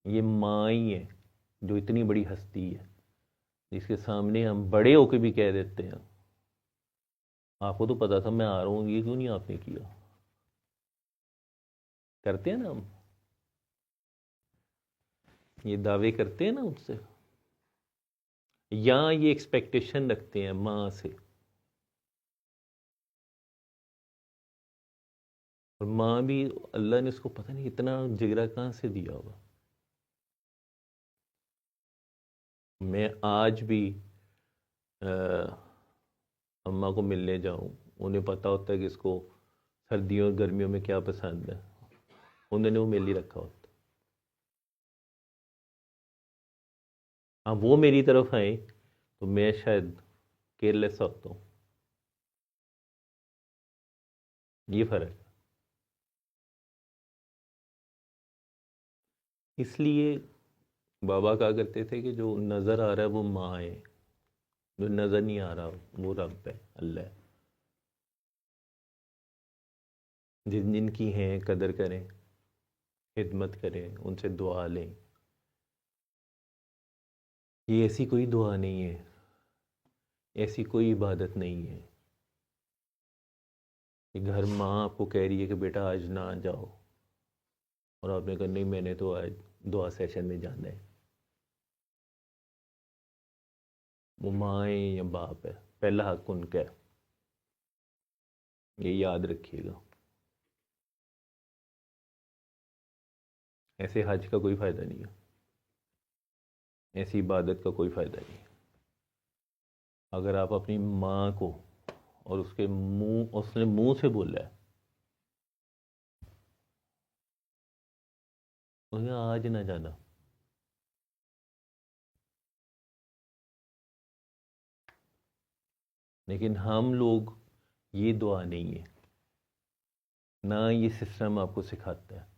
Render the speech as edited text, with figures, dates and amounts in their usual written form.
یہ ماں ہی ہے جو اتنی بڑی ہستی ہے جس کے سامنے ہم بڑے ہو کے بھی کہہ دیتے ہیں آپ کو تو پتا تھا میں آ رہا ہوں، یہ کیوں نہیں آپ نے کیا؟ کرتے ہیں نا ہم، یہ دعوے کرتے ہیں نا ان سے، یا یہ ایکسپیکٹیشن رکھتے ہیں ماں سے. اور ماں بھی اللہ نے اس کو پتہ نہیں اتنا جگرا کہاں سے دیا ہوگا. میں آج بھی اماں کو ملنے جاؤں، انہیں پتہ ہوتا ہے کہ اس کو سردیوں اور گرمیوں میں کیا پسند ہے، انہوں نے وہ مل ہی رکھا ہوتا. ہاں وہ میری طرف آئیں تو میں شاید کیئرلیس ہوتا ہوں، یہ فرق ہے. اس لیے بابا کہا کرتے تھے کہ جو نظر آ رہا ہے وہ ماں ہے، جو نظر نہیں آ رہا وہ رب ہے، اللہ ہے. جن جن کی ہیں قدر کریں، خدمت کریں، ان سے دعا لیں. یہ ایسی کوئی دعا نہیں ہے، ایسی کوئی عبادت نہیں ہے کہ گھر ماں آپ کو کہہ رہی ہے کہ بیٹا آج نہ جاؤ اور آپ نے کہا نہیں میں نے تو آج دعا سیشن میں جانا ہے. وہ ماں ہے یا باپ ہے، پہلا حق ان کا ہے، یہ یاد رکھیے گا. ایسے حج کا کوئی فائدہ نہیں ہے، ایسی عبادت کا کوئی فائدہ نہیں ہے. اگر آپ اپنی ماں کو، اور اس کے منہ، اس نے منہ سے بولا ہے، اس نے آج نہ جانا، لیکن ہم لوگ یہ دعا نہیں ہے، نہ یہ سسٹم آپ کو سکھاتا ہے.